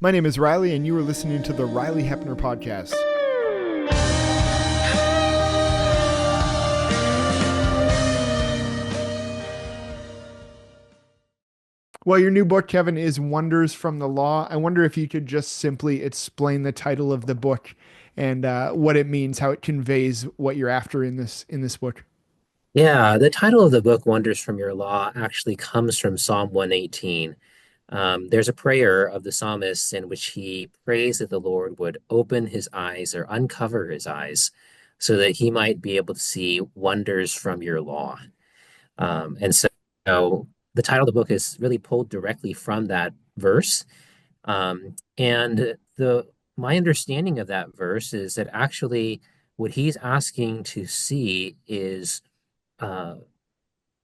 My name is Ryley, and you are listening to the Ryley Heppner podcast. Well, your new book, Kevin, is Wonders from the Law. I wonder if you could just simply explain the title of the book and what it means, how it conveys what you're after in this book. Yeah, the title of the book, Wonders from Your Law, actually comes from Psalm 118. There's a prayer of the psalmist in which he prays that the Lord would open his eyes or uncover his eyes so that he might be able to see wonders from your law. And so the title of the book is really pulled directly from that verse. And my understanding of that verse is that actually what he's asking to see is uh,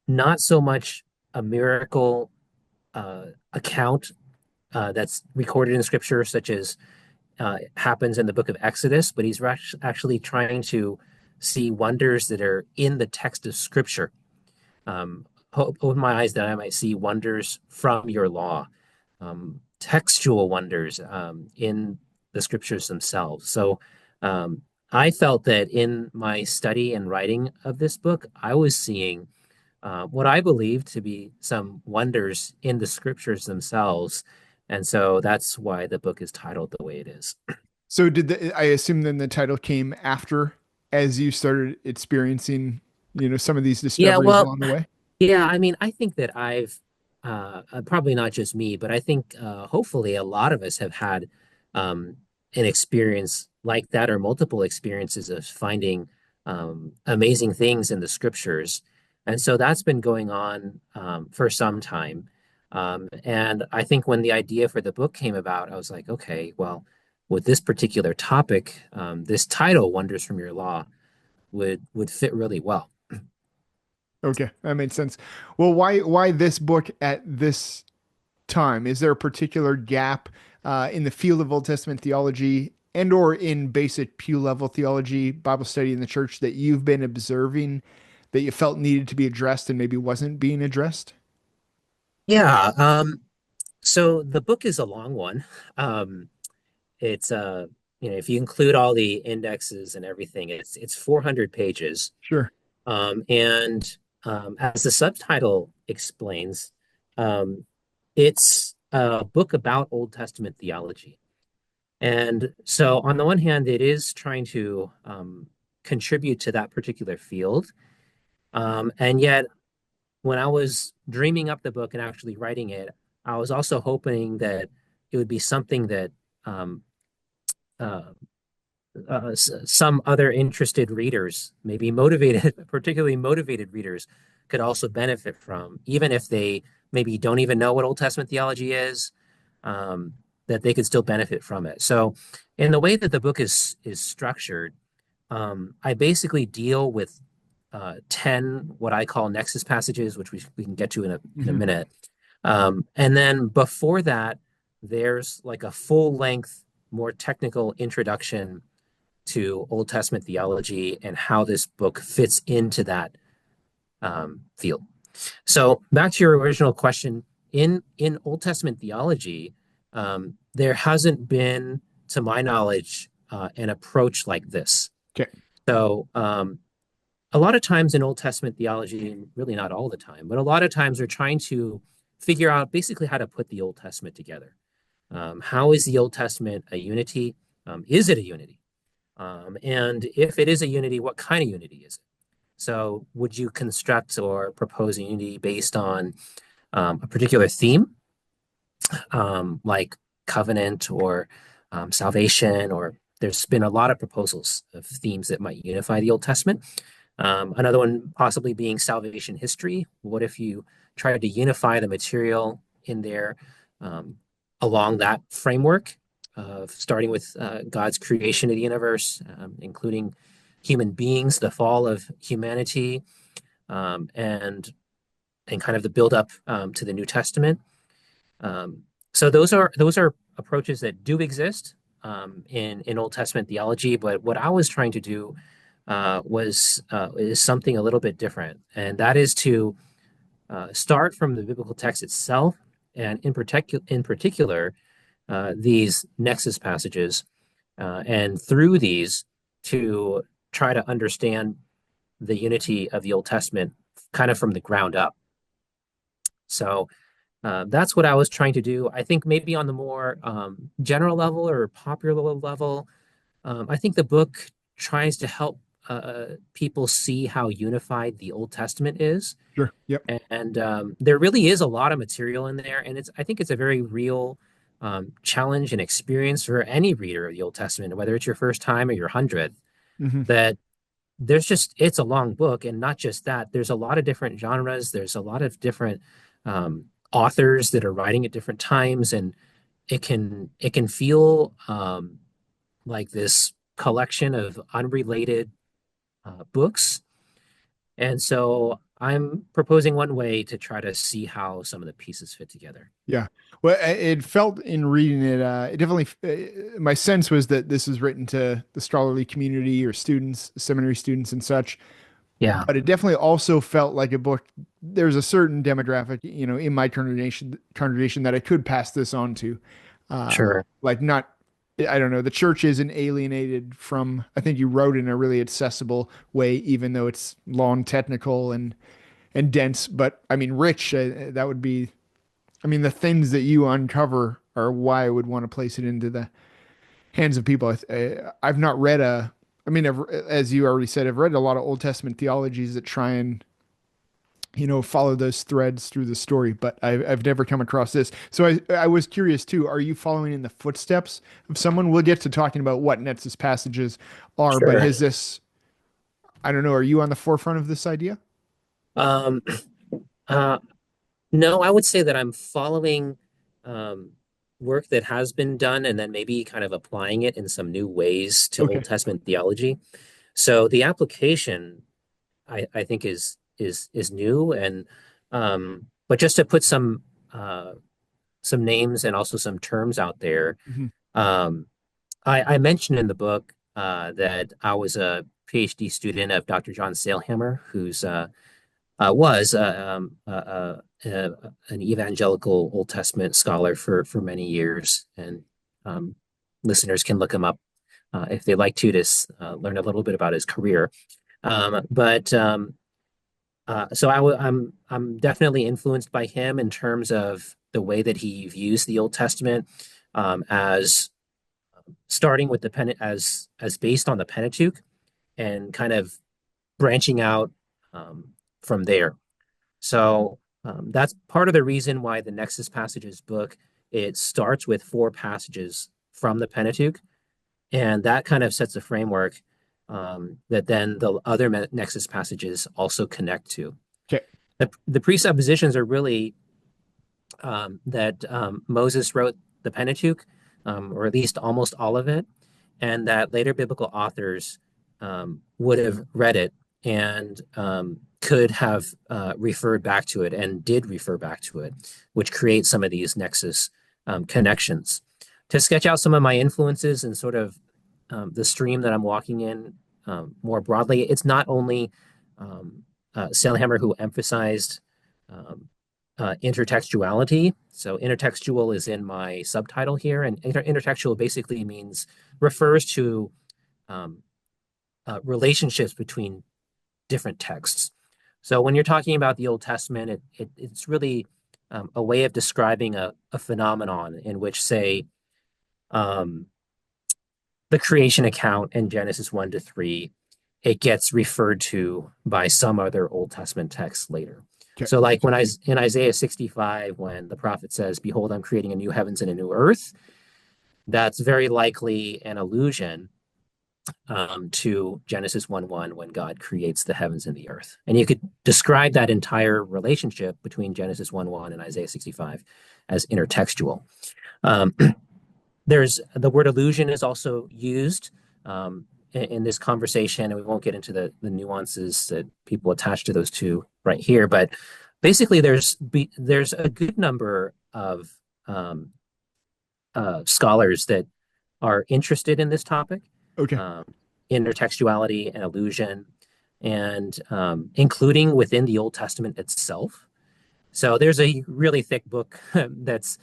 not so much a miracle account that's recorded in scripture, such as happens in the book of Exodus, but he's actually trying to see wonders that are in the text of scripture. Open my eyes that I might see wonders from your law, textual wonders in the scriptures themselves. So I felt that in my study and writing of this book, I was seeing what I believe to be some wonders in the scriptures themselves. And so that's why the book is titled the way it is. So, I assume then the title came after as you started experiencing, some of these Yeah, discoveries well, along the way? yeah, I mean, I think that probably not just me, but I think hopefully a lot of us have had um, an experience like that or multiple experiences of finding amazing things in the scriptures. And so that's been going on for some time. And I think when the idea for the book came about, I was like, okay, well, with this particular topic, this title, Wonders from Your Law, would fit really well. Okay, that made sense. Well, why this book at this time? Is there a particular gap in the field of Old Testament theology and or in basic pew level theology, Bible study in the church that you've been observing that you felt needed to be addressed and maybe wasn't being addressed? Yeah, so the book is a long one. Um, it's if you include all the indexes and everything, it's 400 pages. Sure. And as the subtitle explains, um, it's a book about Old Testament theology. And so, on the one hand, it is trying to contribute to that particular field. And yet, when I was dreaming up the book and actually writing it, I was also hoping that it would be something that um, uh, some other interested readers, maybe motivated, particularly motivated readers, could also benefit from, even if they maybe don't even know what Old Testament theology is, that they could still benefit from it. So, in the way that the book is structured, I basically deal with 10 what I call Nexus passages, which we can get to in a Hmm. minute. And then before that, there's like a full length, more technical introduction to Old Testament theology and how this book fits into that field. So back to your original question, in Old Testament theology, there hasn't been, to my knowledge, an approach like this. Okay. So a lot of times in Old Testament theology, and really not all the time, but a lot of times we're trying to figure out basically how to put the Old Testament together. How is the Old Testament a unity? Is it a unity? And if it is a unity, what kind of unity is it? So, would you construct or propose a unity based on a particular theme, like covenant or salvation? Or there's been a lot of proposals of themes that might unify the Old Testament. Another one possibly being salvation history. What if you tried to unify the material in there um, along that framework of starting with God's creation of the universe, including human beings, the fall of humanity, um, and and kind of the build up to the New Testament. So those are approaches that do exist in Old Testament theology. But what I was trying to do was is something a little bit different, and that is to start from the biblical text itself, and in particular, these Nexus passages, and through these to try to understand the unity of the Old Testament kind of from the ground up. So that's what I was trying to do. I think maybe on the more general level or popular level, I think the book tries to help people see how unified the Old Testament is. Sure. Yep. And there really is a lot of material in there, and I think it's a very real challenge and experience for any reader of the Old Testament, whether it's your first time or your hundredth. Hmm. That it's a long book, and not just that. There's a lot of different genres. There's a lot of different authors that are writing at different times, and it can feel like this collection of unrelated books. And so I'm proposing one way to try to see how some of the pieces fit together. Yeah. Well, it felt in reading it, it definitely, my sense was that this is written to the scholarly community or students, seminary students and such. Yeah, But it definitely also felt like a book. There's a certain demographic, in my congregation that I could pass this on to. sure. Like not, I don't know, the church isn't alienated from, I think you wrote in a really accessible way, even though it's long, technical and dense. But I mean, rich, that would be, I mean, the things that you uncover are why I would want to place it into the hands of people. I've not read I mean, as you already said, I've read a lot of Old Testament theologies that try and, follow those threads through the story, but I've never come across this. So I was curious too. Are you following in the footsteps of someone? We'll get to talking about what Nexus passages are, but Sure. has this, I don't know, are you on the forefront of this idea? Um, uh, no, I would say that I'm following um, work that has been done and then maybe kind of applying it in some new ways to Old Okay. Testament theology. So the application, I think, is new, and but just to put some names and also some terms out there. Hmm. Um, I mentioned in the book that I was a PhD student of Dr. John Sailhammer, who's was an evangelical Old Testament scholar for many years, and um, listeners can look him up if they like to learn a little bit about his career. But so I'm definitely influenced by him in terms of the way that he views the Old Testament as starting with the as based on the Pentateuch and kind of branching out from there. So that's part of the reason why the Nexus Passages book, it starts with four passages from the Pentateuch, and that kind of sets a framework that then the other Nexus passages also connect to. Okay. The presuppositions are really that Moses wrote the Pentateuch, or at least almost all of it, and that later biblical authors would have read it and could have referred back to it and did refer back to it, which creates some of these nexus connections. To sketch out some of my influences and sort of the stream that I'm walking in more broadly, it's not only Sailhammer who emphasized um, intertextuality. So intertextual is in my subtitle here, and intertextual basically refers to um, relationships between different texts. So when you're talking about the Old Testament, it's really a way of describing a phenomenon in which, say, um, the creation account in Genesis 1 to 3, it gets referred to by some other Old Testament text later. Okay. So, like when in Isaiah 65, when the prophet says, "Behold, I'm creating a new heavens and a new earth," that's very likely an allusion to Genesis 1:1 when God creates the heavens and the earth. And you could describe that entire relationship between Genesis 1:1 and Isaiah 65 as intertextual. Um, there's the word illusion is also used in this conversation, and we won't get into the nuances that people attach to those two right here. But basically, there's a good number of scholars that are interested in this topic, Okay. um, intertextuality and illusion, and including within the Old Testament itself. So there's a really thick book that's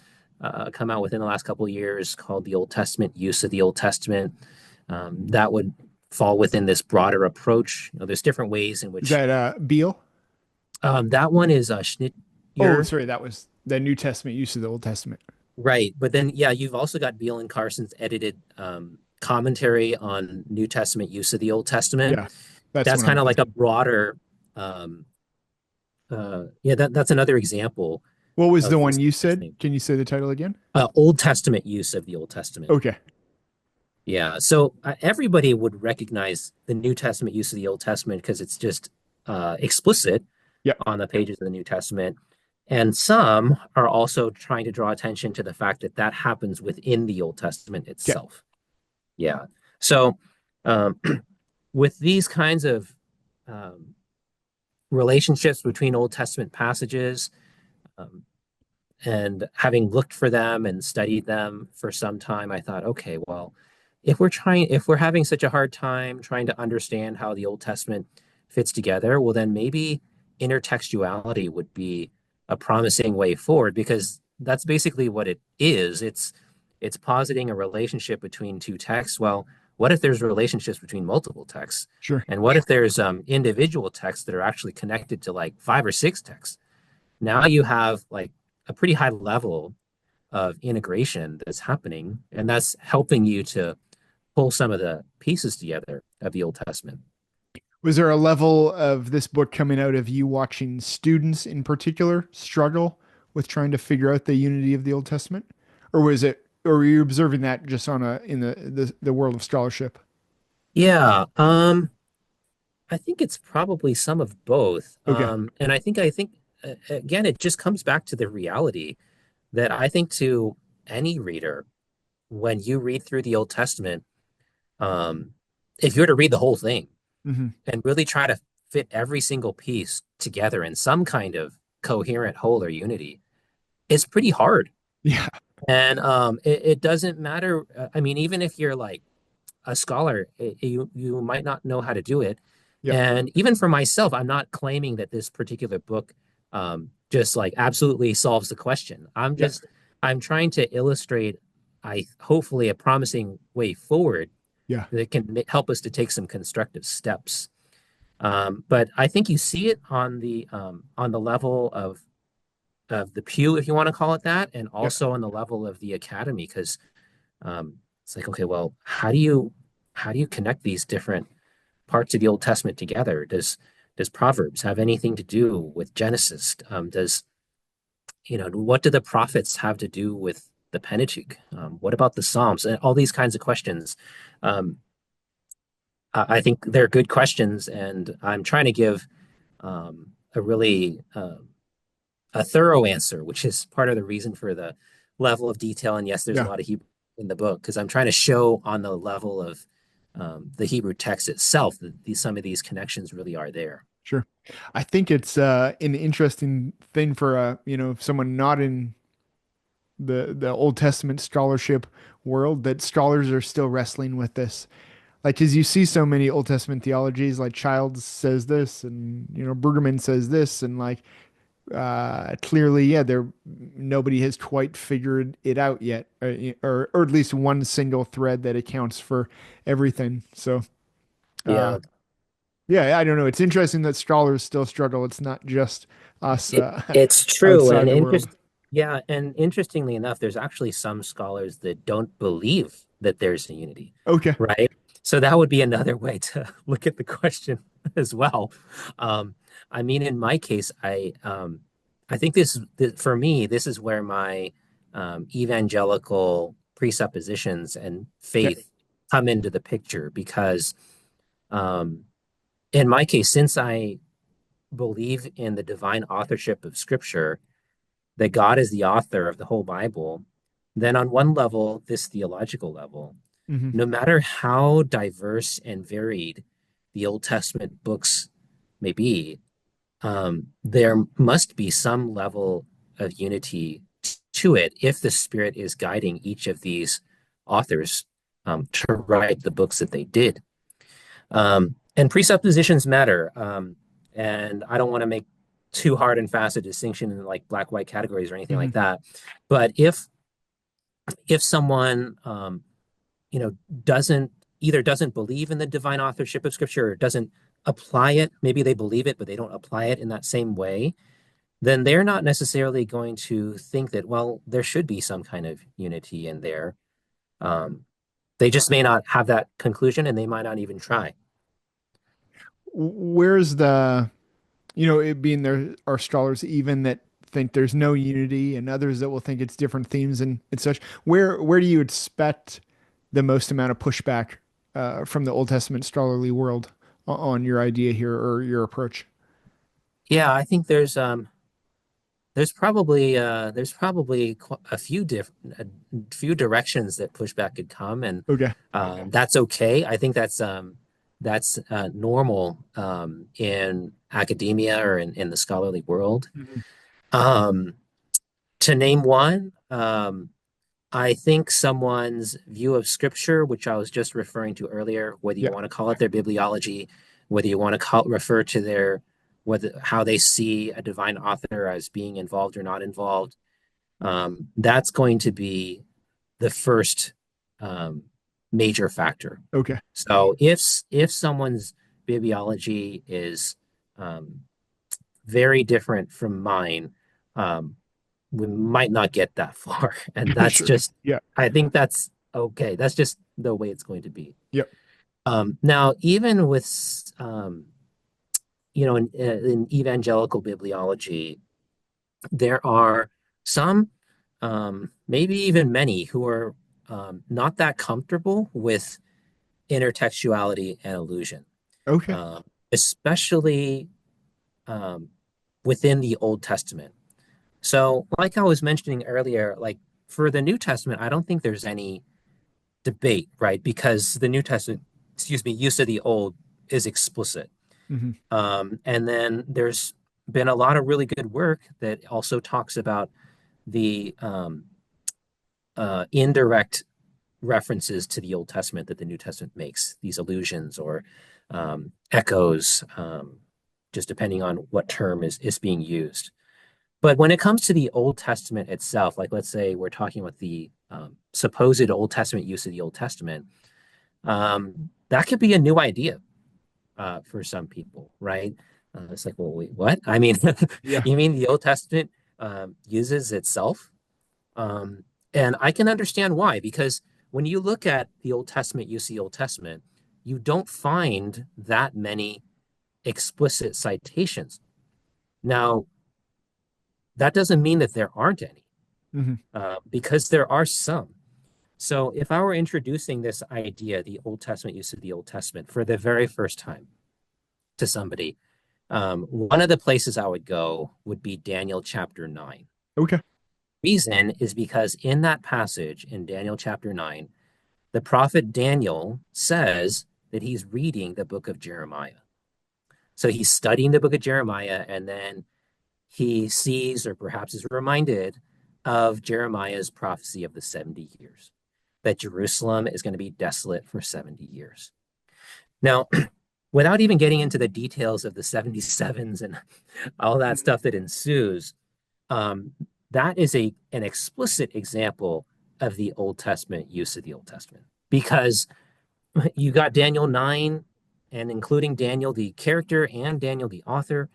come out within the last couple of years called The Old Testament, Use of the Old Testament. That would fall within this broader approach. There's different ways in Is which that Beale? that one is Oh, Schnitger, sorry, that was the New Testament use of the Old Testament. right? But then, yeah, you've also got Beale and Carson's edited commentary on New Testament use of the Old Testament. Yeah, that's That's what I'm kind of like a thinking. broader, um, yeah, that's another example What was the of one this you kind of said? thing. Can you say the title again? Old Testament use of the Old Testament. Okay. Yeah, so everybody would recognize the New Testament use of the Old Testament because it's just explicit Yeah. on the pages of the New Testament. And some are also trying to draw attention to the fact that that happens within the Old Testament Okay. itself. Yeah. So um, with these kinds of um, relationships between Old Testament passages, um, and having looked for them and studied them for some time, I thought, okay, well, if we're having such a hard time trying to understand how the Old Testament fits together, well, then maybe intertextuality would be a promising way forward because that's basically what it is. It's positing a relationship between two texts. Well, what if there's relationships between multiple texts? Sure. And what if there's individual texts that are actually connected to like five or six texts? Now you have like a pretty high level of integration that's happening, and that's helping you to pull some of the pieces together of the Old Testament. Was there a level of this book coming out of you watching students in particular struggle with trying to figure out the unity of the Old Testament? Or were you observing that just on a in the world of scholarship? Yeah, I think it's probably some of both. Okay. And I think again, it just comes back to the reality that I think to any reader, when you read through the Old Testament, um, if you were to read the whole thing Hmm. and really try to fit every single piece together in some kind of coherent whole or unity, it's pretty hard. Yeah. And it doesn't matter. I mean, even if you're like a scholar, you might not know how to do it. Yeah. And even for myself, I'm not claiming that this particular book just like absolutely solves the question. Yeah. I'm trying to illustrate, I hopefully a promising way forward Yeah. that can help us to take some constructive steps. But I think you see it on the level of the pew, if you want to call it that, and Yeah. also on the level of the academy, because it's like, okay, well, how do you connect these different parts of the Old Testament together? Does Proverbs have anything to do with Genesis? Does what do the prophets have to do with the Pentateuch? What about the Psalms? And all these kinds of questions. Um, I think they're good questions, and I'm trying to give a really a thorough answer, which is part of the reason for the level of detail. And yes, there's a Yeah. lot of Hebrew in the book because I'm trying to show on the level of the Hebrew text itself that some of these connections really are there. Sure. I think it's an interesting thing for someone not in the Old Testament scholarship world that scholars are still wrestling with this. Like, as you see so many Old Testament theologies, like Childs says this, and Brueggemann says this, and like clearly, yeah, there nobody has quite figured it out yet, or at least one single thread that accounts for everything. So, uh, Yeah, yeah, I don't know. It's interesting that scholars still struggle. It's not just us it's true, outside and the world. yeah, and interestingly enough, there's actually some scholars that don't believe that there's a unity, Okay. right? So that would be another way to look at the question as well. Um, I mean, in my case, I think for me, this is where my evangelical presuppositions and Okay. faith come into the picture because um, in my case, since I believe in the divine authorship of Scripture, that God is the author of the whole Bible, then on one level, this theological level, Hmm. no matter how diverse and varied the Old Testament books may be, there must be some level of unity to it if the Spirit is guiding each of these authors to write the books that they did. And presuppositions matter. And I don't want to make too hard and fast a distinction in like black white categories or anything Hmm. like that. But if if someone you know, doesn't either doesn't believe in the divine authorship of Scripture or doesn't apply it, maybe they believe it, but they don't apply it in that same way, then they're not necessarily going to think that, well, there should be some kind of unity in there. Um, they just may not have that conclusion and they might not even try. Where's the, it being there are scholars even that think there's no unity and others that will think it's different themes and such. Where do you expect the most amount of pushback from the Old Testament scholarly world on your idea here or your approach? Yeah, I think there's probably a few directions that pushback could come, and Okay. that's okay. I think that's normal in academia or in the scholarly world. Mhm. Um, to name one, I think someone's view of scripture, which I was just referring to earlier, whether you Yeah. want to call it their bibliology, whether you want to refer to their whether how they see a divine author as being involved or not involved, that's going to be the first um, major factor. Okay. So if someone's bibliology is um, very different from mine, um, we might not get that far. And that's Sure. just, Yeah. I think that's okay. That's just the way it's going to be. Yep. Now, even with, in evangelical bibliology, there are some, maybe even many, who are not that comfortable with intertextuality and illusion, Okay. um, especially um, within the Old Testament. So, like I was mentioning earlier, like for the New Testament, I don't think there's any debate, right? Because the New Testament, excuse me, use of the Old is explicit. Hmm. And then there's been a lot of really good work that also talks about the indirect references to the Old Testament that the New Testament makes, these allusions or echoes, just depending on what term is being used. But when it comes to the Old Testament itself, like let's say we're talking about the supposed Old Testament use of the Old Testament, that could be a new idea for some people, right? It's like, well, wait, what? I mean, Yeah. you mean the Old Testament uses itself? Um, and I can understand why, because when you look at the Old Testament use of the Old Testament, you don't find that many explicit citations. Now, that doesn't mean that there aren't any, Hmm. because there are some. So if I were introducing this idea, the Old Testament use of the Old Testament, for the very first time to somebody, one of the places I would go would be Daniel chapter 9. Okay. Reason is because in that passage in Daniel chapter 9, the prophet Daniel says that he's reading the book of Jeremiah. So he's studying the book of Jeremiah, and then he sees, or perhaps is reminded of Jeremiah's prophecy of the 70 years, that Jerusalem is going to be desolate for 70 years. Now, without even getting into the details of the 77s and all that stuff that ensues, um, that is an explicit example of the Old Testament use of the Old Testament, because you got Daniel 9, and including Daniel, the character, and Daniel, the author,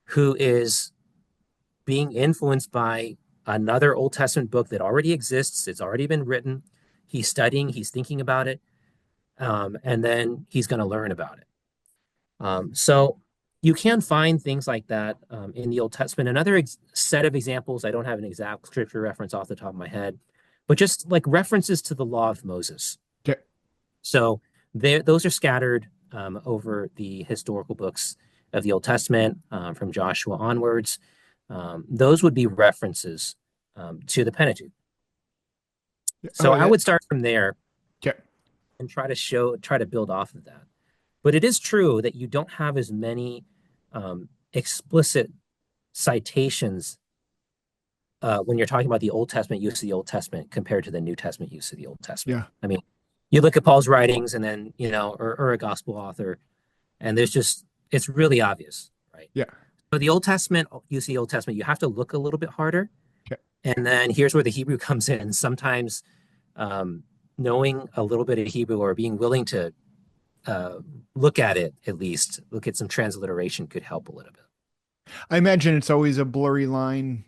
who is being influenced by another Old Testament book that already exists. It's already been written. He's studying, he's thinking about it, and then he's going to learn about it. So you can find things like that in the Old Testament. Another set of examples, I don't have an exact scripture reference off the top of my head, but just like references to the law of Moses. Okay. So those are scattered over the historical books of the Old Testament from Joshua onwards. Those would be references to the Pentateuch. So Oh, I would start from there okay. and try to build off of that. But it is true that you don't have as many explicit citations when you're talking about the Old Testament use of the Old Testament compared to the New Testament use of the Old Testament. Yeah. I mean, you look at Paul's writings and then, or a gospel author, and it's really obvious, right? Yeah. But the Old Testament use of the Old Testament, you have to look a little bit harder. Okay. And then here's where the Hebrew comes in. Sometimes um, knowing a little bit of Hebrew or being willing to uh, look at it, at least look at some transliteration, could help a little bit. I imagine it's always a blurry line,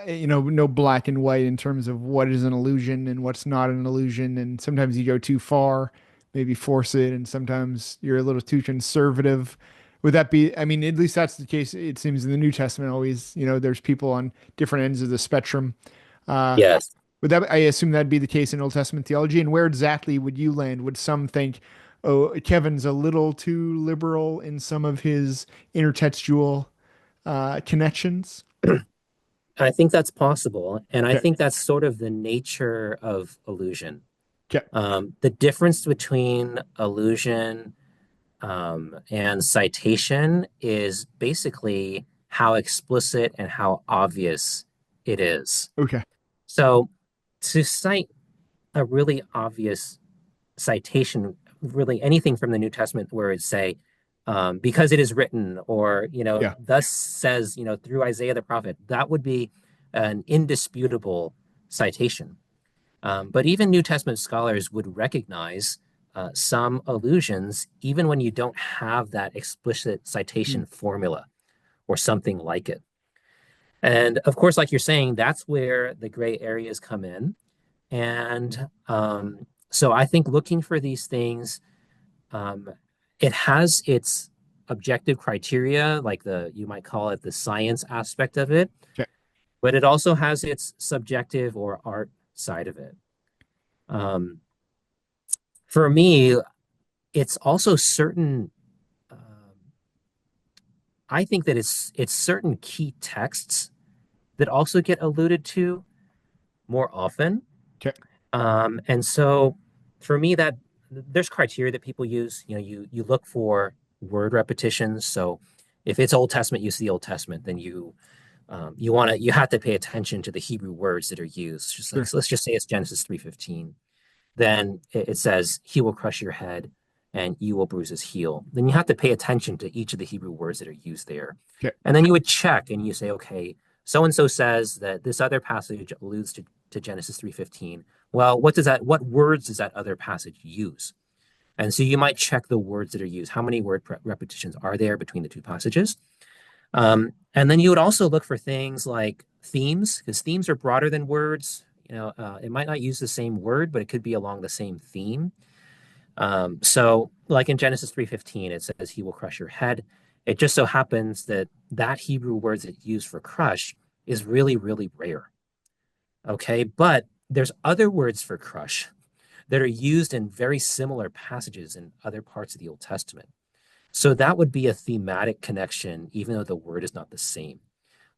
no black and white in terms of what is an illusion and what's not an illusion. And sometimes you go too far, maybe force it, and sometimes you're a little too conservative. Would that be, I mean, at least that's the case, it seems in the New Testament always, there's people on different ends of the spectrum. Uh, Yes. would that, I assume that'd be the case in Old Testament theology. And where exactly would you land? Would some think, oh, Kevin's a little too liberal in some of his intertextual connections? I think that's possible. And I Okay. think that's sort of the nature of illusion. Okay. The difference between illusion and citation is basically how explicit and how obvious it is. Okay. So to cite a really obvious citation, really anything from the New Testament where it say, because it is written, or, Yeah. thus says, through Isaiah the prophet, that would be an indisputable citation. But even New Testament scholars would recognize some allusions, even when you don't have that explicit Mm. citation formula or something like it. And of course, like you're saying, that's where the gray areas come in. And so I think looking for these things, um, it has its objective criteria, like you might call it the science aspect of it, Okay. but it also has its subjective or art side of it. Um, for me, it's also certain. I think that it's certain key texts that also get alluded to more often. Okay. And so for me, that there's criteria that people use. You look for word repetitions. So if it's Old Testament use of the Old Testament, then you have to pay attention to the Hebrew words that are used. Just like, Sure. so let's just say it's Genesis 3:15. Then it says, "He will crush your head and you will bruise his heel." Then you have to pay attention to each of the Hebrew words that are used there. Okay. And then you would check and you say, okay, so and so says that this other passage alludes to Genesis 3:15. Well, what words does that other passage use? And so you might check the words that are used. How many word repetitions are there between the two passages? And then you would also look for things like themes, because themes are broader than words. It might not use the same word, but it could be along the same theme. So, like in Genesis 3:15, it says, "He will crush your head." It just so happens that that Hebrew word that's used for crush is really, really rare. Okay, but there's other words for crush that are used in very similar passages in other parts of the Old Testament. So that would be a thematic connection, even though the word is not the same.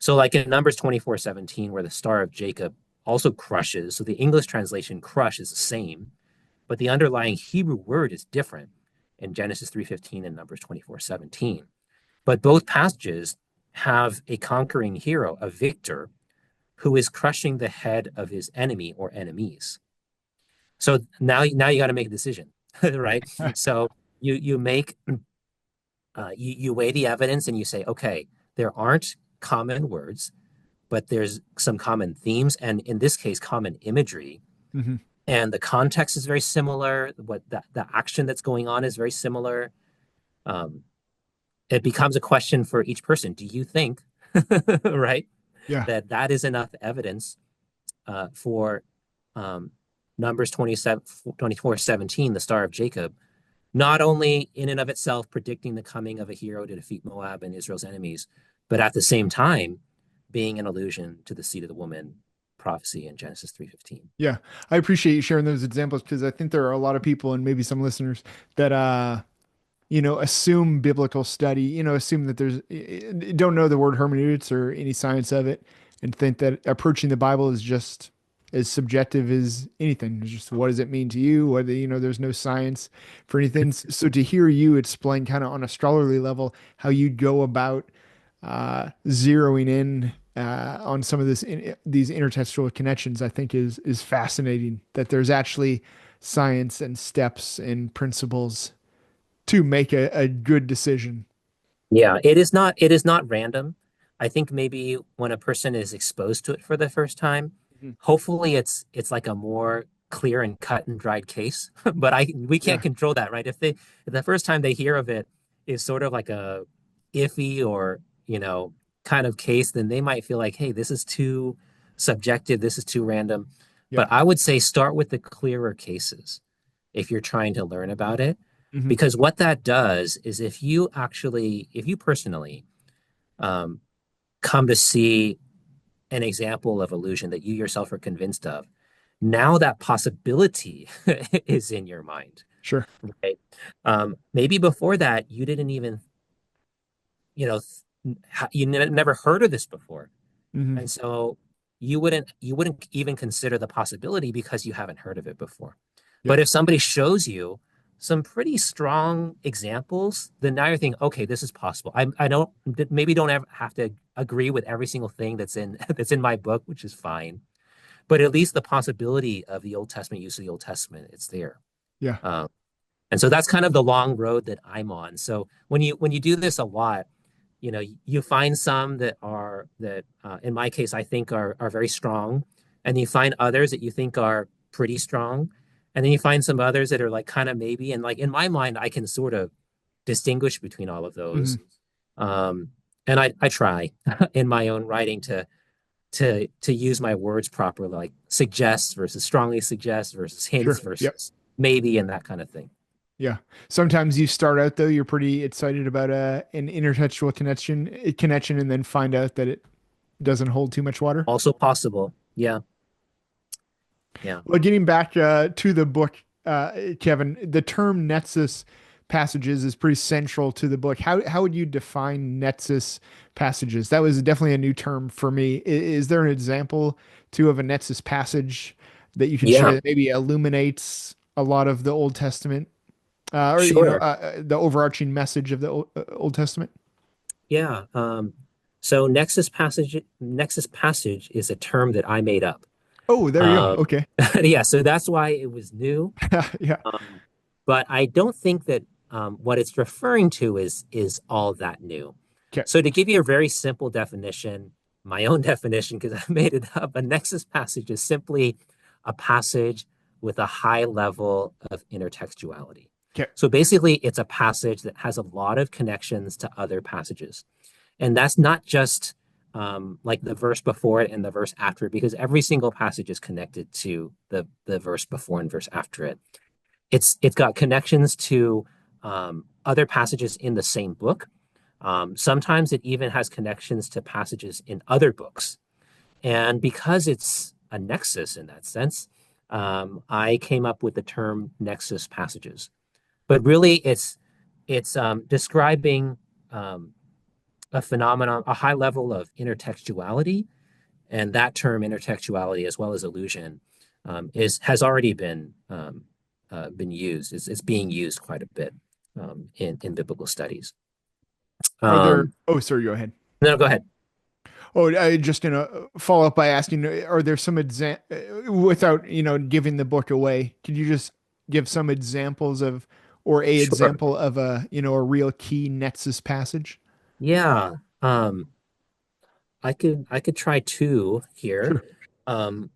So, like in Numbers 24:17, where the Star of Jacob also crushes, so the English translation crush is the same, but the underlying Hebrew word is different in Genesis 3:15 and Numbers 24:17. But both passages have a conquering hero, a victor, who is crushing the head of his enemy or enemies. So now you got to make a decision, right? So you make you weigh the evidence and you say, okay, there aren't common words, but there's some common themes, and in this case, common imagery. Hmm. And the context is very similar. What the action that's going on is very similar. Um, it becomes a question for each person. Do you think, right, Yeah. that is enough evidence for um, Numbers 24:17, the Star of Jacob, not only in and of itself predicting the coming of a hero to defeat Moab and Israel's enemies, but at the same time being an allusion to the seed of the woman prophecy in Genesis 3:15. Yeah. I appreciate you sharing those examples because I think there are a lot of people and maybe some listeners that assume biblical study, assume that don't know the word hermeneutics or any science of it and think that approaching the Bible is just as subjective as anything. It's just what does it mean to you? Whether, there's no science for anything. So to hear you explain kind of on a scholarly level how you'd go about zeroing in on some of these intertextual connections, I think is fascinating that there's actually science and steps and principles to make a good decision. Yeah, it is not random. I think maybe when a person is exposed to it for the first time, Mhm. hopefully it's like a more clear and cut and dried case. But we can't Yeah. control that, right? If the first time they hear of it is sort of like a iffy or, kind of case, then they might feel like, hey, this is too subjective, this is too random. Yeah. But I would say start with the clearer cases if you're trying to learn about it. Hmm. Because what that does is if you personally um, come to see an example of illusion that you yourself are convinced of, now that possibility is in your mind, Sure. right? Maybe before that, you didn't even, you know, never heard of this before. Hmm. And so you wouldn't even consider the possibility because you haven't heard of it before. Yeah. But if somebody shows you some pretty strong examples, then now you're thinking, okay, this is possible. I don't maybe don't ever have to agree with every single thing that's in that's in my book, which is fine. But at least the possibility of the Old Testament use of the Old Testament, it's there. Yeah. Um, and so that's kind of the long road that I'm on. So when you do this a lot, you find some that in my case I think are very strong, and you find others that you think are pretty strong, and then you find some others that are like kind of maybe, and like in my mind I can sort of distinguish between all of Hmm. those. Um, and I try in my own writing to use my words properly, like suggest versus strongly suggest versus hints Sure. Yep. versus maybe and that kind of thing. Yeah. Sometimes you start out though, you're pretty excited about an intertextual connection, and then find out that it doesn't hold too much water. Also possible. Yeah. Yeah. Well, getting back to the book, Kevin, the term Nexus passages is pretty central to the book. How would you define Nexus passages? That was definitely a new term for me. Is there an example too of a Nexus passage that you could share Yeah. that maybe illuminates a lot of the Old Testament, or Sure. the overarching message of the Old Testament? Yeah. So Nexus passage is a term that I made up. Oh, there you go. Um, Okay. yeah, so that's why it was new. Yeah. Um, but I don't think that what it's referring to is all that new. Okay. So to give you a very simple definition, my own definition, because I made it up, a Nexus passage is simply a passage with a high level of intertextuality. Okay. So basically, it's a passage that has a lot of connections to other passages. And that's not just like the verse before it and the verse after it, because every single passage is connected to the verse before and verse after it. It's got connections to other passages in the same book. Sometimes it even has connections to passages in other books. And because it's a nexus in that sense, I came up with the term nexus passages. But really, it's describing a phenomenon, a high level of intertextuality, and that term intertextuality, as well as illusion, is has already been used. It's being used quite a bit in biblical studies. Are there? Um, Oh, sorry. Go ahead. no, go ahead. Oh, I just gonna follow up by asking, are there some without, giving the book away, could you just give some examples of, or a Sure. example of a real key Nexus passage? Yeah. I could try two here. Sure. Um,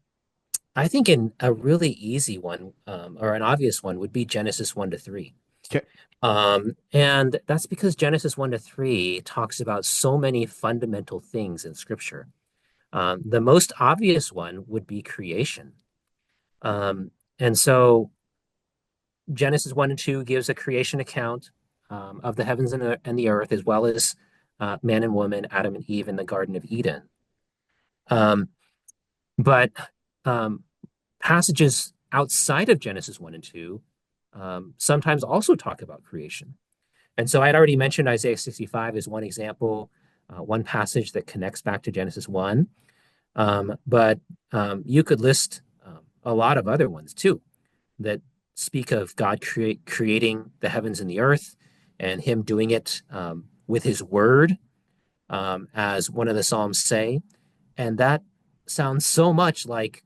I think in a really easy one, or an obvious one would be Genesis 1 to 3. Okay. And that's because Genesis 1 to 3 talks about so many fundamental things in Scripture. The most obvious one would be creation. And so Genesis 1 and 2 gives a creation account of the heavens and the earth, as well as man and woman, Adam and Eve in the Garden of Eden. Um, but um, passages outside of Genesis 1 and 2 sometimes also talk about creation. And so I'd already mentioned Isaiah 65 as one example, one passage that connects back to Genesis 1. But you could list a lot of other ones too that speak of God creating the heavens and the earth and him doing it with his word, as one of the Psalms say. And that sounds so much like,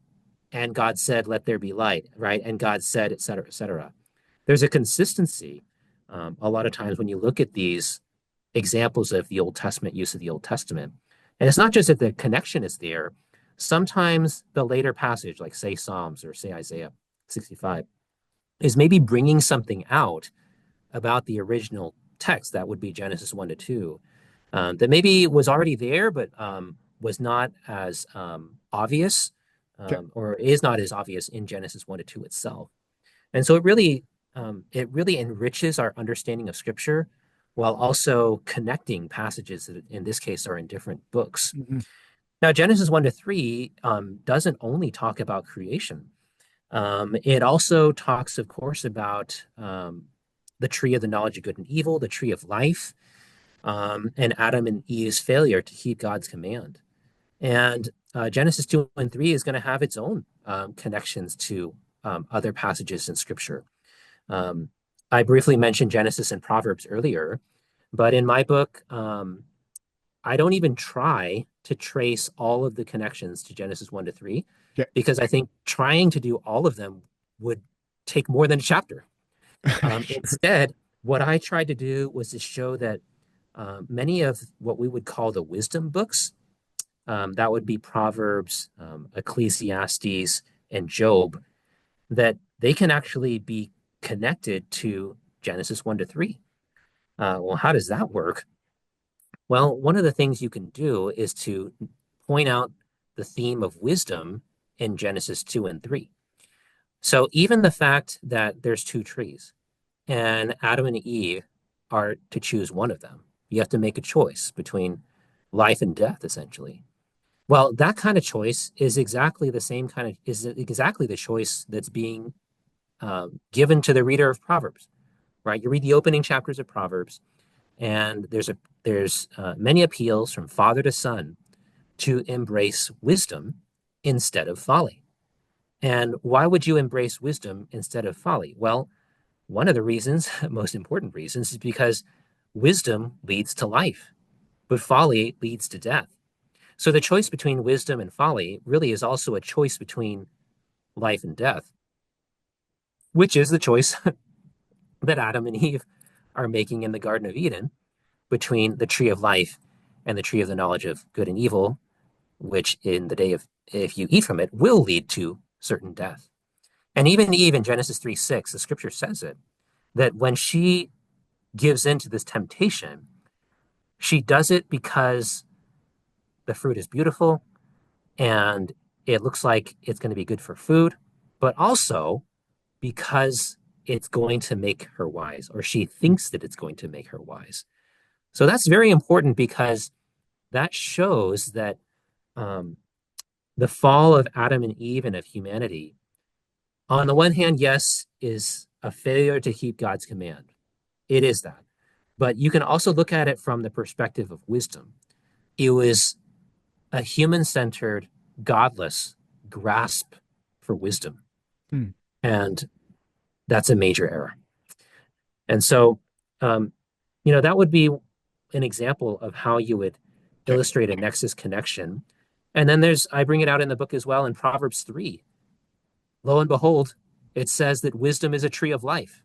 and God said, let there be light, right? And God said, et cetera, et cetera. There's a consistency. A lot of times when you look at these examples of the Old Testament, use of the Old Testament, And it's not just that the connection is there. Sometimes the later passage, like say Psalms or say Isaiah 65, is maybe bringing something out about the original text. That would be Genesis 1 to 2, that maybe was already there, but was not as obvious, Okay. or is not as obvious in Genesis 1 to 2 itself. And so it really enriches our understanding of Scripture while also connecting passages that in this case are in different books. Mhm. Now, Genesis 1 to 3 doesn't only talk about creation. It also talks, of course, about the tree of the knowledge of good and evil, the tree of life, and Adam and Eve's failure to keep God's command. And Genesis 2 and 3 is going to have its own connections to other passages in Scripture. Um, I briefly mentioned Genesis and Proverbs earlier, but in my book, I don't even try to trace all of the connections to Genesis 1 to 3 Okay. because I think trying to do all of them would take more than a chapter. Sure. Instead, what I tried to do was to show that many of what we would call the wisdom books, that would be Proverbs, Ecclesiastes, and Job, that they can actually be connected to Genesis 1 to 3. Well, how does that work? Well, one of the things you can do is to point out the theme of wisdom in Genesis 2 and 3. So even the fact that there's two trees and Adam and Eve are to choose one of them, you have to make a choice between life and death, essentially. Well, that kind of choice is exactly the same kind of is exactly the choice that's being given to the reader of Proverbs, right? You read the opening chapters of Proverbs, and there's many appeals from father to son to embrace wisdom instead of folly. And why would you embrace wisdom instead of folly? Well, one of the reasons, most important reasons, is because wisdom leads to life, but folly leads to death. So the choice between wisdom and folly really is also a choice between life and death, which is the choice that Adam and Eve are making in the Garden of Eden between the tree of life and the tree of the knowledge of good and evil, which in the day of, if you eat from it, will lead to certain death. And even Eve in Genesis 3:6, the scripture says it, that when she gives in to this temptation, she does it because the fruit is beautiful and it looks like it's going to be good for food, but also because it's going to make her wise, or she thinks that it's going to make her wise. So that's very important because that shows that um, the fall of Adam and Eve and of humanity, on the one hand, yes, is a failure to keep God's command. It is that. But you can also look at it from the perspective of wisdom. It was a human centered, godless grasp for wisdom. Hmm. And that's a major error. And so, um, that would be an example of how you would Okay. illustrate a nexus connection. And then I bring it out in the book as well in Proverbs 3. Lo and behold, it says that wisdom is a tree of life.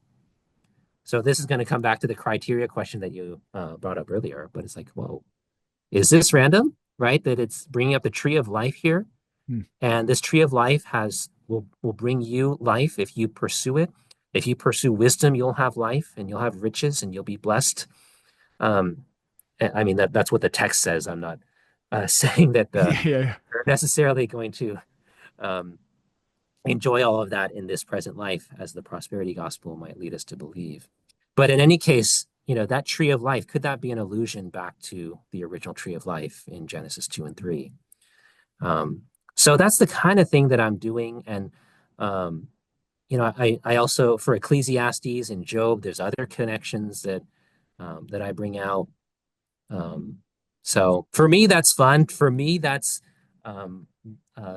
So this is going to come back to the criteria question that you brought up earlier. But it's like, whoa, is this random? Right? That it's bringing up the tree of life here. Hmm. And this tree of life will bring you life if you pursue it. If you pursue wisdom, you'll have life and you'll have riches and you'll be blessed. Um, I mean, that's what the text says. I'm not saying that Yeah, yeah, you're necessarily going to um, enjoy all of that in this present life, as the prosperity gospel might lead us to believe. But in any case, that tree of life, could that be an allusion back to the original tree of life in Genesis 2 and 3? So that's the kind of thing that I'm doing. And, I also, for Ecclesiastes and Job, there's other connections that I bring out. Um, so for me, that's fun. For me, that's um,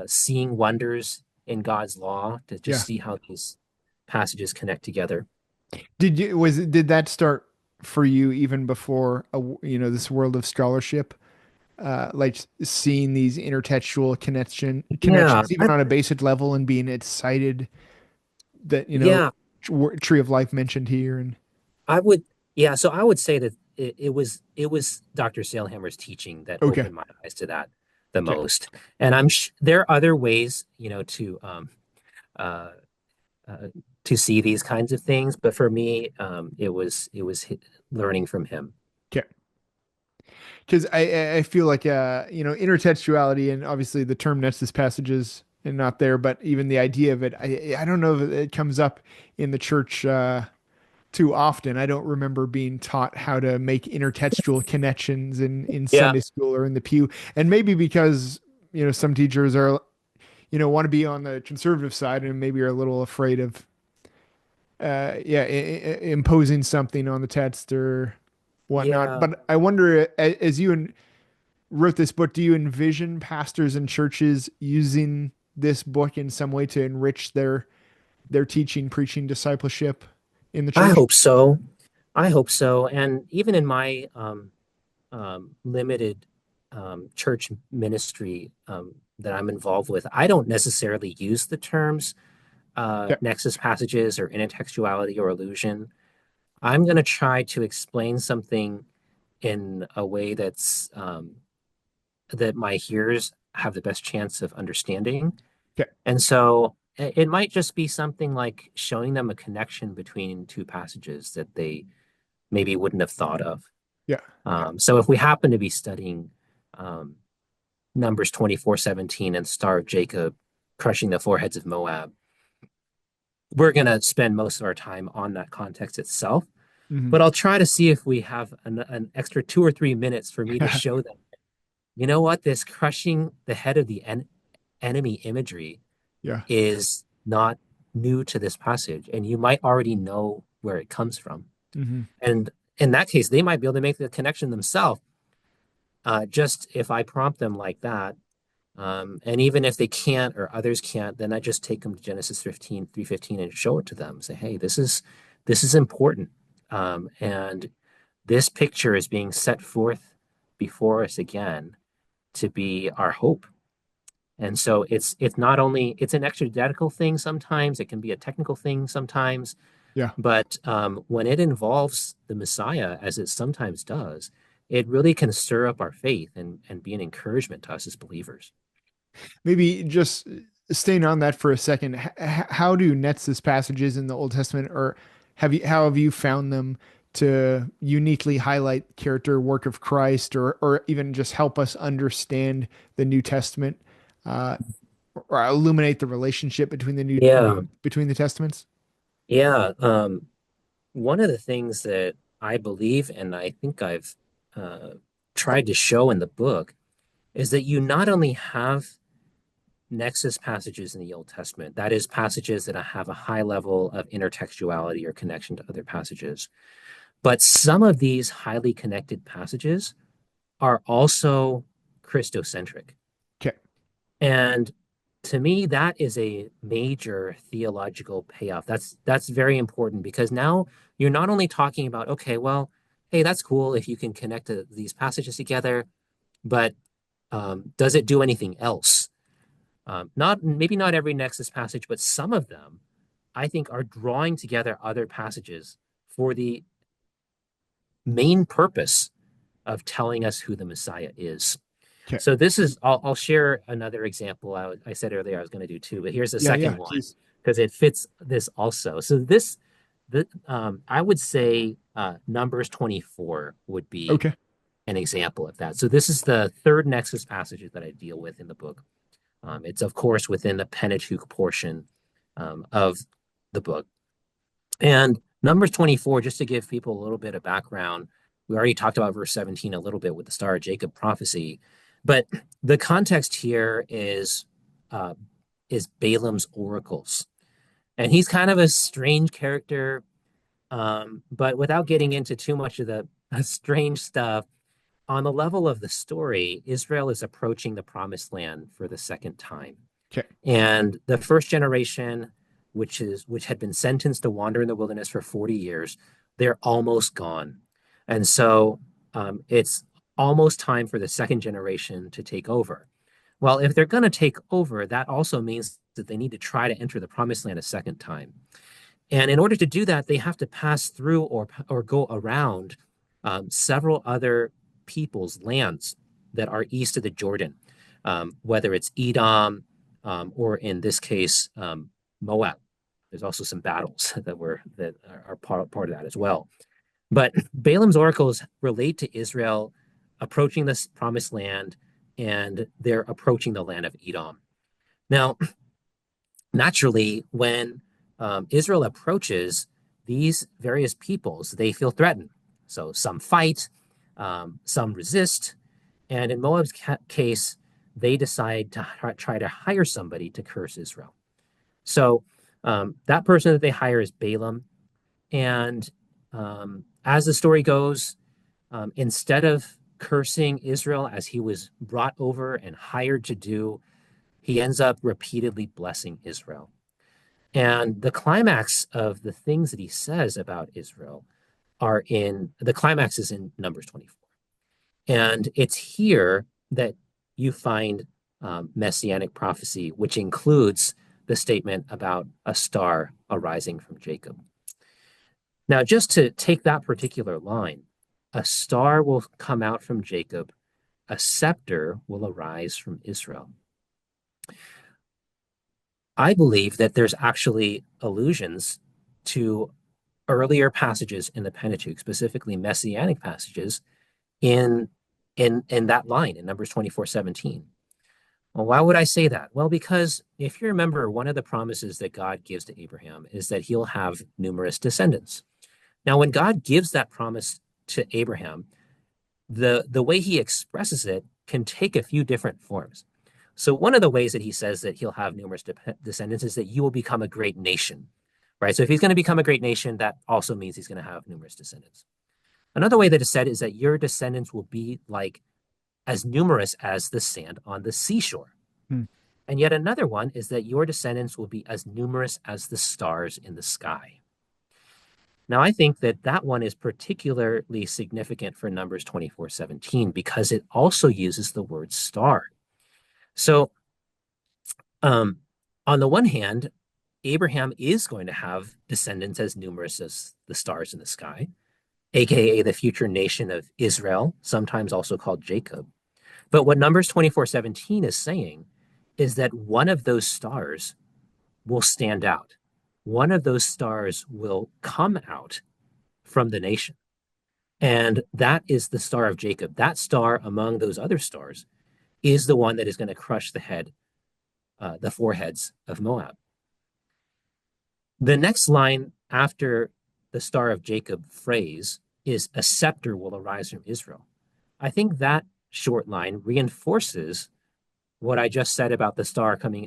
seeing wonders in God's law to just yeah. see how these passages connect together. Did that start for you even before this world of scholarship, like seeing these intertextual Yeah, connections even on a basic level and being excited that yeah, tree of life mentioned here and I would. Yeah, so I would say that it was Dr. Sailhammer's teaching that Okay. opened my eyes to that the Okay. most. And there are other ways, uh, uh, to see these kinds of things, but for me, it was learning from him. Okay. Because I feel like intertextuality and obviously the term Nexus Passages and not there, but even the idea of it, I don't know if it comes up in the church too often. I don't remember being taught how to make intertextual connections in Yeah, Sunday school or in the pew, and maybe because some teachers are want to be on the conservative side and maybe are a little afraid of imposing something on the text or whatnot. yeah. But I wonder, as you wrote this book, do you envision pastors and churches using this book in some way to enrich their teaching, preaching, discipleship in the I church? hope so. I hope so. And even in my limited church ministry that I'm involved with, I don't necessarily use the terms Yeah. nexus passages or intertextuality or illusion. I'm going to try to explain something in a way that my hearers have the best chance of understanding. Okay. And so it might just be something like showing them a connection between two passages that they maybe wouldn't have thought of. Yeah. So if we happen to be studying um, Numbers 24:17 and Star of Jacob crushing the foreheads of Moab, we're going to spend most of our time on that context itself. Hmm. But I'll try to see if we have an extra 2 or 3 minutes for me to show them, you know what, this crushing the head of the enemy imagery Yeah. is not new to this passage, and you might already know where it comes from. Hmm. And in that case, they might be able to make the connection themselves, just if I prompt them like that. And even if they can't or others can't, then I just take them to Genesis 3:15 and show it to them. Say, hey, this is important. And this picture is being set forth before us again to be our hope. And so it's not only it's an exegetical thing sometimes, it can be a technical thing sometimes, Yeah. but when it involves the Messiah, as it sometimes does, it really can stir up our faith and be an encouragement to us as believers. Maybe just staying on that for a second, how do Nexus passages in the Old Testament, or how have you found them to uniquely highlight character work of Christ, or even just help us understand the New Testament, uh, or illuminate the relationship Yeah, between the testaments? yeah. One of the things that I believe, and I think I've uh, tried to show in the book, is that you not only have nexus passages in the Old Testament, that is, passages that have a high level of intertextuality or connection to other passages, but some of these highly connected passages are also Christocentric. Okay. And to me, that is a major theological payoff. That's very important because now you're not only talking about, okay, well, hey, that's cool if you can connect these passages together, but does it do anything else? Not maybe not every Nexus passage, but some of them, I think, are drawing together other passages for the main purpose of telling us who the Messiah is. Okay. So this is, I'll share another example. I said earlier I was going to do two, but here's the Yeah. second Yeah. one Please. because it fits this also. So I would say Numbers 24 would be Okay. an example of that. So this is the third Nexus passage that I deal with in the book. It's of course within the Pentateuch portion of the book. And Numbers 24, just to give people a little bit of background, we already talked about verse 17 a little bit with the Star of Jacob prophecy, but the context here uh, is Balaam's oracles, and he's kind of a strange character. But without getting into too much of the strange stuff, on the level of the story, Israel is approaching the promised land for the second time. Okay. And the first generation, which had been sentenced to wander in the wilderness for 40 years, they're almost gone. And so it's almost time for the second generation to take over. Well, if they're going to take over, that also means that they need to try to enter the promised land a second time. And in order to do that, they have to pass through or go around several other peoples, lands that are east of the Jordan, whether it's Edom or in this case, Moab. There's also some battles that are part of that as well. But Balaam's oracles relate to Israel approaching this promised land, and they're approaching the land of Edom. Now, naturally, when Israel approaches these various peoples, they feel threatened. So some fight, some resist, and in Moab's case, they decide to try to hire somebody to curse Israel. So that person that they hire is Balaam. And as the story goes, instead of cursing Israel as he was brought over and hired to do, he ends up repeatedly blessing Israel. And the climax of the things that he says about Israel the climax is in Numbers 24. And it's here that you find Messianic prophecy, which includes the statement about a star arising from Jacob. Now, just to take that particular line, a star will come out from Jacob, a scepter will arise from Israel. I believe that there's actually allusions to earlier passages in the Pentateuch, specifically Messianic passages, in that line in Numbers 24:17. Well, why would I say that? Well, because if you remember, one of the promises that God gives to Abraham is that he'll have numerous descendants. Now, when God gives that promise to Abraham, the way he expresses it can take a few different forms. So one of the ways that he says that he'll have numerous descendants is that you will become a great nation, right? So if he's going to become a great nation, that also means he's going to have numerous descendants. Another way that is said is that your descendants will be like as numerous as the sand on the seashore. Hmm. And yet another one is that your descendants will be as numerous as the stars in the sky. Now, I think that that one is particularly significant for Numbers 24:17 because it also uses the word star. So, on the one hand, Abraham is going to have descendants as numerous as the stars in the sky, aka the future nation of Israel, sometimes also called Jacob. But what Numbers 24:17 is saying is that one of those stars will stand out. One of those stars will come out from the nation. And that is the star of Jacob. That star among those other stars is the one that is going to crush the foreheads of Moab. The next line after the star of Jacob phrase is a scepter will arise from Israel. I think that short line reinforces what I just said about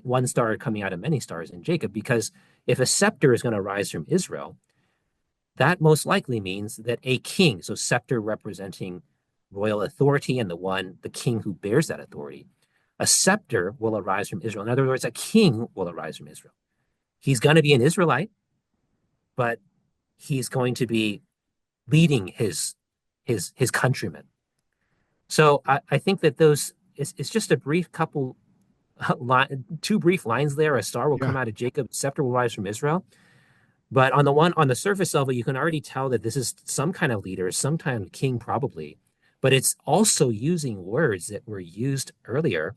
one star coming out of many stars in Jacob, because if a scepter is going to rise from Israel, that most likely means that a king, so scepter representing royal authority and the king who bears that authority, a scepter will arise from Israel. In other words, a king will arise from Israel. He's going to be an Israelite, but he's going to be leading his countrymen. So I think that it's just a brief two brief lines there. A star will come out of Jacob, scepter will rise from Israel. But on the surface level, you can already tell that this is some kind of leader, some kind of king probably, but it's also using words that were used earlier.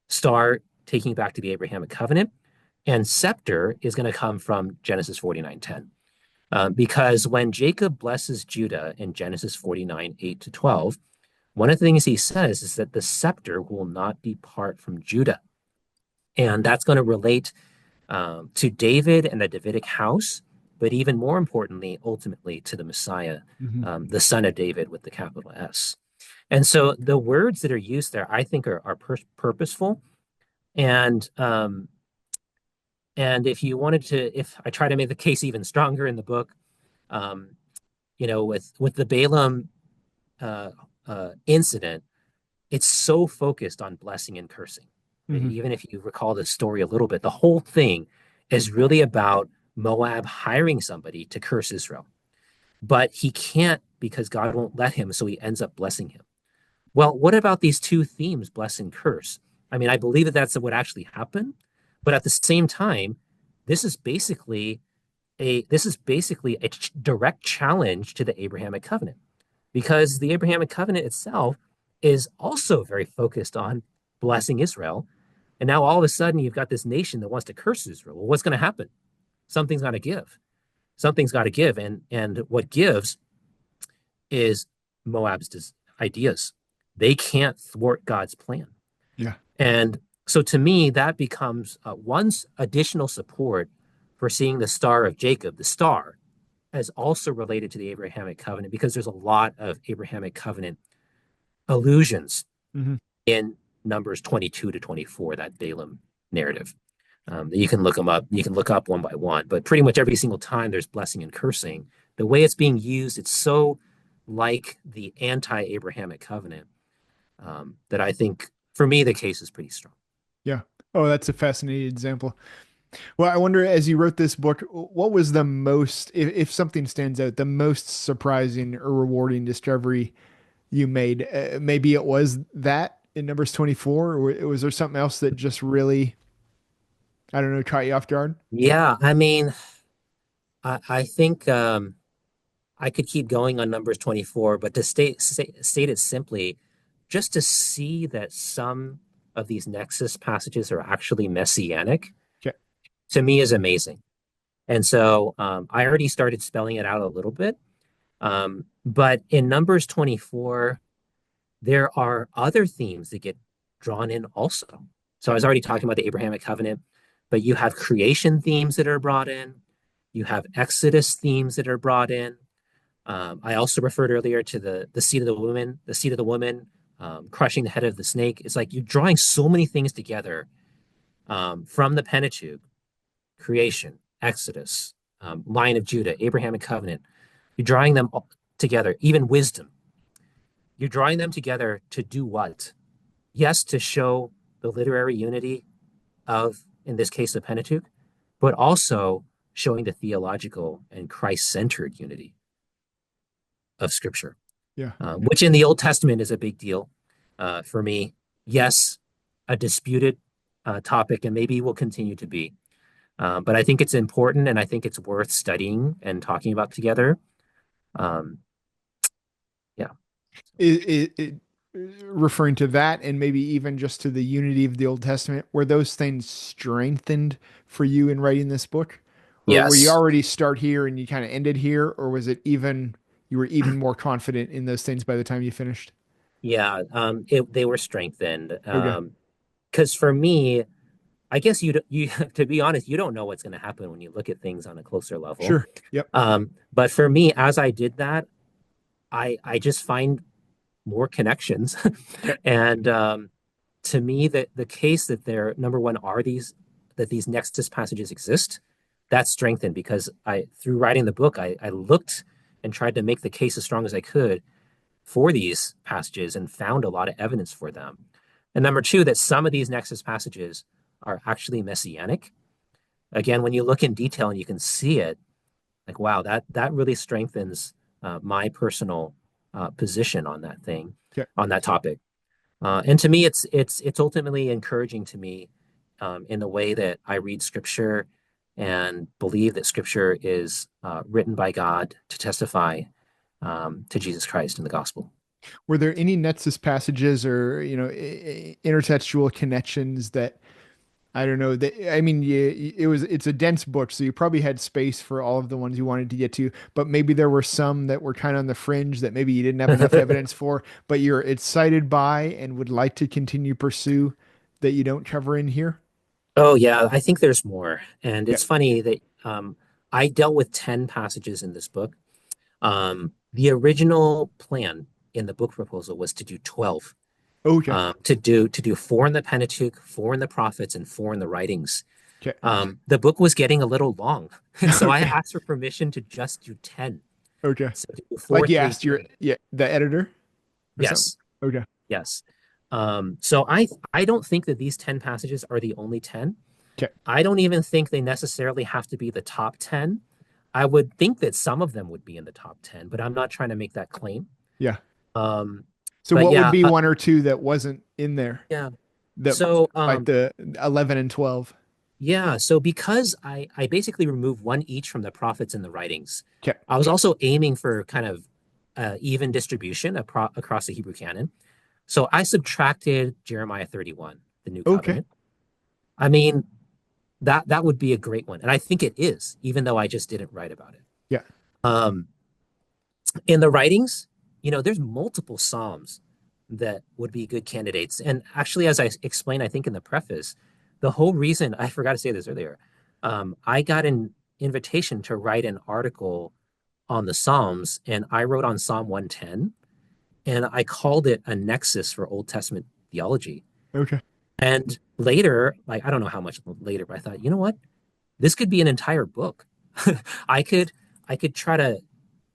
Star taking back to the Abrahamic covenant, and scepter is going to come from Genesis 49:10. Because when Jacob blesses Judah in Genesis 49:8-12, one of the things he says is that the scepter will not depart from Judah. And that's going to relate to David and the Davidic house, but even more importantly, ultimately to the Messiah, the son of David with the capital S. And so the words that are used there, I think, are purposeful. And if I try to make the case even stronger in the book, with the Balaam incident, it's so focused on blessing and cursing. Even if you recall the story a little bit, the whole thing is really about Moab hiring somebody to curse Israel. But he can't because God won't let him, so he ends up blessing him. Well, what about these two themes, bless and curse? I mean, I believe that that's what actually happened, but at the same time, this is basically a direct challenge to the Abrahamic covenant. because the Abrahamic covenant itself is also very focused on blessing Israel. And now all of a sudden you've got this nation that wants to curse Israel. Well, what's going to happen? Something's got to give. Something's got to give. And what gives is Moab's ideas. They can't thwart God's plan. Yeah. And so to me, that becomes one additional support for seeing the Star of Jacob, the star, as also related to the Abrahamic covenant, because there's a lot of Abrahamic covenant allusions Hmm. in Numbers 22 to 24, that Balaam narrative. You can look them up. You can look up one by one, but pretty much every single time there's blessing and cursing. The way it's being used, it's so like the anti-Abrahamic covenant that I think, for me, the case is pretty strong. Yeah. Oh, that's a fascinating example. Well, I wonder, as you wrote this book, what was the most, if something stands out, the most surprising or rewarding discovery you made? Maybe it was that in Numbers 24, or was there something else that just really, I don't know, caught you off guard? Yeah, I mean, I think I could keep going on Numbers 24, but to state it simply, just to see that some of these Nexus passages are actually messianic, Okay. to me is amazing. And so I already started spelling it out a little bit. But in Numbers 24, there are other themes that get drawn in also. So I Okay. was already talking about the Abrahamic covenant, but you have creation themes that are brought in. You have Exodus themes that are brought in. I also referred earlier to the seed of the woman, crushing the head of the snake. It's like you're drawing so many things together from the Pentateuch, creation, Exodus, Lion of Judah, Abrahamic covenant. You're drawing them all together, even wisdom. You're drawing them together to do what? Yes, to show the literary unity of, in this case, the Pentateuch, but also showing the theological and Christ-centered unity of Scripture, Yeah. which in the Old Testament is a big deal for me. Yes, a disputed topic, and maybe will continue to be. But I think it's important, and I think it's worth studying and talking about together. Um, yeah. It, referring to that and maybe even just to the unity of the Old Testament, were those things strengthened for you in writing this book? Or were you Yes. already start here and you kind of ended here? Or was it even, you were even more confident in those things by the time you finished? Yeah. They were strengthened. Okay. Because for me, I guess you to be honest, you don't know what's going to happen when you look at things on a closer level. Sure. Yep. But for me, as I did that, I just find more connections. Okay. And to me, that the case that they're number one are these Nexus passages exist, that's strengthened because I through writing the book, I looked and tried to make the case as strong as I could for these passages and found a lot of evidence for them. And number two, that some of these Nexus passages are actually messianic. Again, when you look in detail and you can see it, like wow, that really strengthens my personal position on that thing, Okay. on that topic. And to me, it's ultimately encouraging to me in the way that I read Scripture and believe that Scripture is written by God to testify to Jesus Christ in the gospel. Were there any Nexus passages or, intertextual connections that I don't know that I mean, it's a dense book, so you probably had space for all of the ones you wanted to get to, but maybe there were some that were kind of on the fringe that maybe you didn't have enough evidence for, but you're excited by and would like to continue pursue that you don't cover in here. Oh yeah, I think there's more, and Yeah. it's funny that I dealt with 10 passages in this book. The original plan in the book proposal was to do 12. Okay. To do four in the Pentateuch, four in the prophets, and four in the writings. Okay. The book was getting a little long, and so I Okay. asked for permission to just do 10. Okay. So to do four, Like you three, asked your, three. yeah, the editor or something. Yes, Okay. yes. So I don't think that these 10 passages are the only 10. Okay. I don't even think they necessarily have to be the top 10. I would think that some of them would be in the top 10, but I'm not trying to make that claim. Yeah. Um, So but what would yeah, be one or two that wasn't in there? yeah. That So like the 11 and 12. yeah, so because I basically removed one each from the prophets and the writings, Okay. I was also aiming for kind of even distribution across the Hebrew canon. So I subtracted Jeremiah 31, the New Okay. Covenant. I mean, that would be a great one. And I think it is, even though I just didn't write about it. Yeah. Um, in the writings, there's multiple Psalms that would be good candidates. And actually, as I explained, I think in the preface, the whole reason I forgot to say this earlier, I got an invitation to write an article on the Psalms, and I wrote on Psalm 110, and I called it a nexus for Old Testament theology. Okay. And later, like I don't know how much later, but I thought, you know what? This could be an entire book. I could I could try to,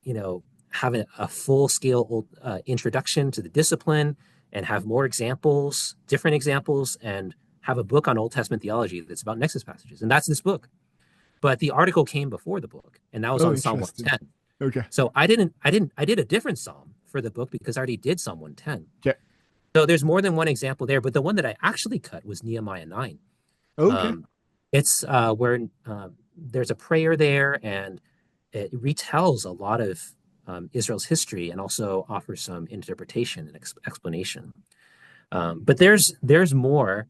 you know, have a full scale introduction to the discipline and have more examples, different examples, and have a book on Old Testament theology that's about Nexus passages. And that's this book. But the article came before the book, and that was Oh, on Psalm interesting. 110. Okay. So I did a different Psalm for the book because I already did Psalm 110. Okay. So there's more than one example there, but the one that I actually cut was Nehemiah 9. Okay. Um, it's where there's a prayer there, and it retells a lot of Israel's history and also offers some interpretation and explanation. But there's more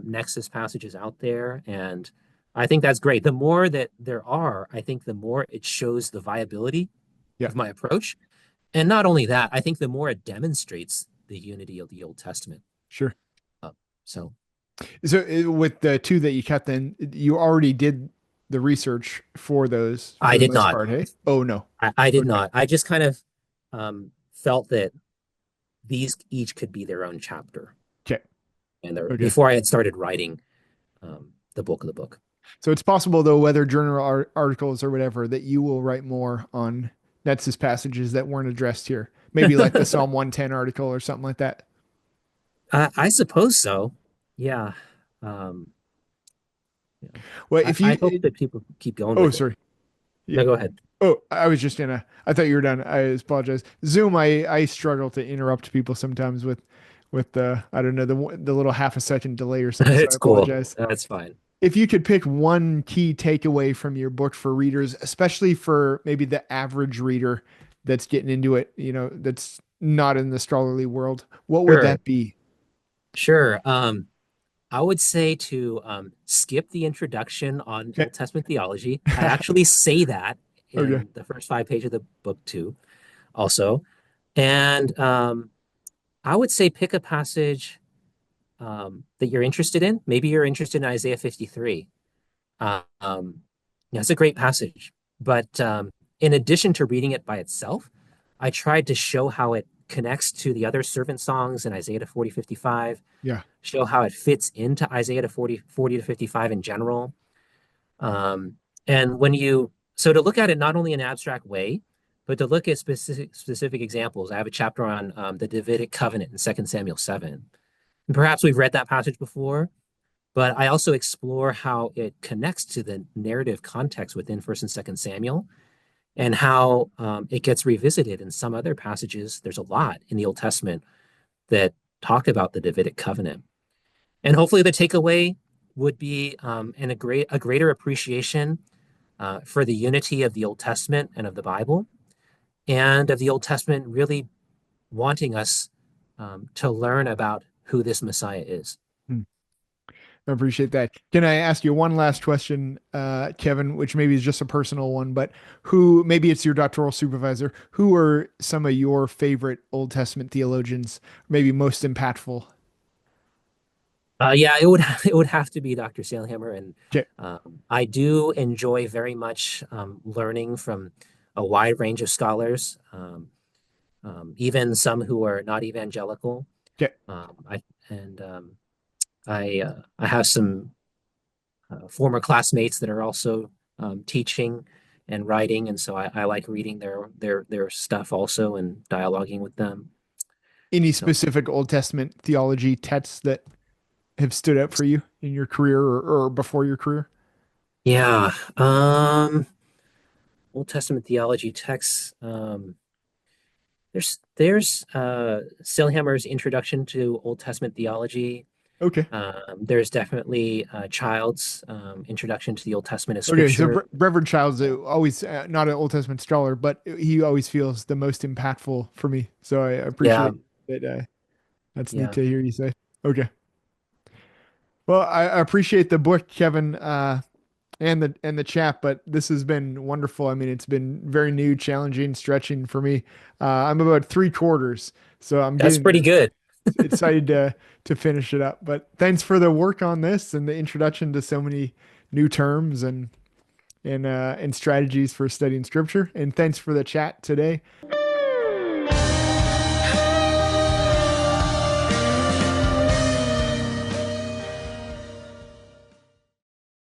Nexus passages out there, and I think that's great. The more that there are, I think the more it shows the viability Yeah. of my approach. And not only that, I think the more it demonstrates the unity of the Old Testament. Sure. Uh, so So with the two that you cut, then you already did the research for those I for the did most not. part, hey? Oh no. I did Okay. not. I just kind of felt that these each could be their own chapter. Okay. And there, Okay. before I had started writing the bulk of the book. So it's possible though, whether journal articles or whatever, that you will write more on Nexus passages that weren't addressed here. Maybe like the Psalm 110 article or something like that. I suppose so. Yeah. Um, yeah. Well, if I hope you, that people keep going oh, with it. sorry. Yeah. No, go ahead. Oh, I was just I thought you were done. I apologize. Zoom, I struggle to interrupt people sometimes with the, I don't know, the little half a second delay or something. So I It's cool. apologize. That's fine. If you could pick one key takeaway from your book for readers, especially for maybe the average reader that's getting into it, that's not in the scholarly world, what would Sure. that be? Sure. I would say to skip the introduction on Okay. Old Testament theology. I actually say that Okay. in the first 5 pages of the book too, also. And I would say pick a passage that you're interested in. Maybe you're interested in Isaiah 53. Um, it's a great passage. But in addition to reading it by itself, I tried to show how it connects to the other servant songs in Isaiah to 40, 55, Yeah. show how it fits into Isaiah to 40 to 55 in general. Um, and so to look at it not only in an abstract way, but to look at specific examples. I have a chapter on the Davidic covenant in 2 Samuel 7. And perhaps we've read that passage before, but I also explore how it connects to the narrative context within 1st and 2nd Samuel and how it gets revisited in some other passages. There's a lot in the Old Testament that talk about the Davidic covenant. And hopefully the takeaway would be a greater appreciation for the unity of the Old Testament and of the Bible, and of the Old Testament really wanting us to learn about who this Messiah is. Hmm. I appreciate that. Can I ask you one last question, Kevin, which maybe is just a personal one, but maybe it's your doctoral supervisor, who are some of your favorite Old Testament theologians, maybe most impactful? Yeah, it would have to be Dr. Sailhammer, and Okay. I do enjoy very much learning from a wide range of scholars, even some who are not evangelical. Okay. I and I have some former classmates that are also teaching and writing, and so I like reading their stuff also and dialoguing with them. Any So specific Old Testament theology texts that have stood out for you in your career or before your career? yeah, Old Testament theology texts. There's Sailhammer's Introduction to Old Testament Theology. Okay. There's definitely Child's Introduction to the Old Testament as Okay. So Scripture. Reverend Childs always not an Old Testament scholar, but he always feels the most impactful for me. So I Yeah, appreciate that. That's neat yeah. to hear you say. Okay. Well, I appreciate the book, Kevin, and the chat, but this has been wonderful. I mean, it's been very new, challenging, stretching for me. I'm about three quarters, so I'm That's getting pretty good. excited to finish it up. But thanks for the work on this and the introduction to so many new terms and strategies for studying scripture. And thanks for the chat today.